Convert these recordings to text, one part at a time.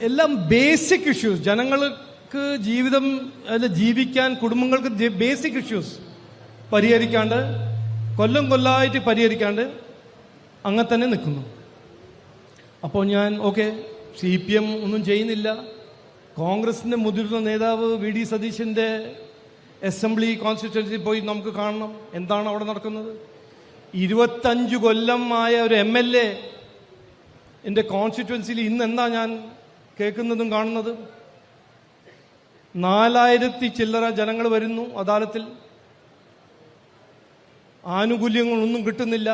എല്ലാം basic issues, ജനങ്ങൾക്ക് ജീവിതം ജീവിക്കാൻ, കുടുംബങ്ങൾക്ക് ബേസിക് ഇഷ്യൂസ് പരിഹരിക്കാണ്ട്, കൊല്ലായിട്ട് പരിഹരിക്കാണ്ട് അങ്ങനെ തന്നെ നിൽക്കുന്നു. അപ്പോൾ ഞാൻ CPM ഒന്നും ചെയ്യുന്നില്ല. കോൺഗ്രസിന്റെ മുതിർന്ന നേതാവ് VD സതീശന്റെ അസംബ്ലി കോൺസ്റ്റിറ്റ്യുവൻസി പോയി നമുക്ക് കാണണം എന്താണ് അവിടെ നടക്കുന്നത്. 25 കൊല്ലമായ ഒരു MLA എൻ്റെ കോൺസ്റ്റിറ്റ്യുവൻസിയിൽ ഇന്ന് എന്താ ഞാൻ കേൾക്കുന്നതും കാണുന്നതും? 4000 ചില്ലറ ജനങ്ങൾ വരുന്നു അദാലത്തിൽ, ആനുകൂല്യങ്ങളൊന്നും കിട്ടുന്നില്ല.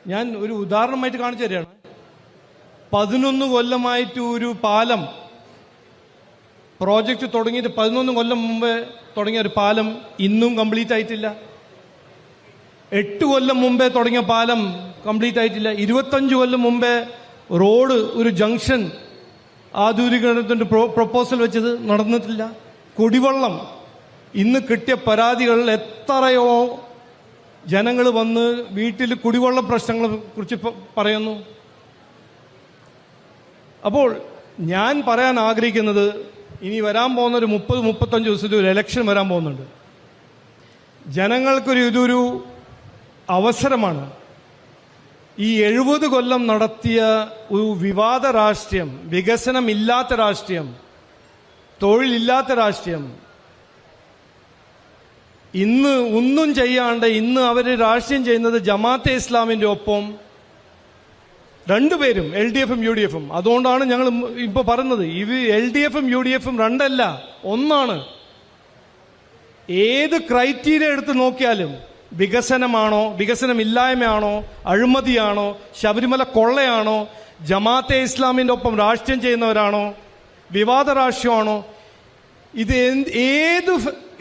ഞാൻ ഒരു ഉദാഹരണമായിട്ട് കാണിച്ചു തരികയാണ്. 11 കൊല്ലമായിട്ട് ഒരു പാലം പ്രോജക്റ്റ് തുടങ്ങിയിട്ട് 11 കൊല്ലം മുമ്പേ തുടങ്ങിയ ഒരു പാലം ഇന്നും കംപ്ലീറ്റ് ആയിട്ടില്ല. 8 കൊല്ലം മുമ്പേ തുടങ്ങിയ പാലം കംപ്ലീറ്റ് ആയിട്ടില്ല. 25 കൊല്ലം മുമ്പേ റോഡ് ഒരു ജംഗ്ഷൻ ആധുനികരണത്തിന്റെ പ്രൊപ്പോസൽ വെച്ചത് നടന്നിട്ടില്ല. കുടിവെള്ളം, ഇന്ന് കിട്ടിയ പരാതികളിൽ എത്രയോ ജനങ്ങൾ വന്ന് വീട്ടിൽ കുടിവെള്ള പ്രശ്നങ്ങളെ കുറിച്ച് പറയുന്നു. അപ്പോൾ ഞാൻ പറയാൻ ആഗ്രഹിക്കുന്നത്, ഇനി വരാൻ പോകുന്ന ഒരു 30-35 ദിവസത്തിൽ ഒരു ഇലക്ഷൻ വരാൻ പോകുന്നുണ്ട്. ഇതൊരു അവസരമാണ്. ഈ 70 കൊല്ലം നടത്തിയ ഒരു വിവാദ രാഷ്ട്രീയം, വികസനമില്ലാത്ത രാഷ്ട്രീയം, തൊഴിലില്ലാത്ത രാഷ്ട്രീയം, ഇന്ന് ഒന്നും ചെയ്യാണ്ട് ഇന്ന് അവർ രാഷ്ട്രീയം ചെയ്യുന്നത് ജമാഅത്തെ ഇസ്ലാമിന്റെ ഒപ്പം രണ്ടുപേരും LDF-ഉം UDF-ഉം. അതുകൊണ്ടാണ് ഞങ്ങൾ ഇപ്പൊ പറയുന്നത്, LDF-ഉം UDF-ഉം രണ്ടല്ല, ഒന്നാണ്. ഏത് ക്രൈറ്റീരിയ എടുത്ത് നോക്കിയാലും വികസനമാണോ, വികസനമില്ലായ്മയാണോ, അഴിമതിയാണോ, ശബരിമല കൊള്ളയാണോ, ജമാഅത്തെ ഇസ്ലാമിന്റെ ഒപ്പം രാഷ്ട്രീയം ചെയ്യുന്നവരാണോ, വിവാദ രാഷ്ട്രീയമാണോ, ഇത് ഏത്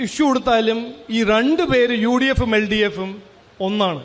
ഇഷ്യൂ എടുത്താലും ഈ രണ്ടുപേര് UDF-ഉം LDF-ഉം ഒന്നാണ്.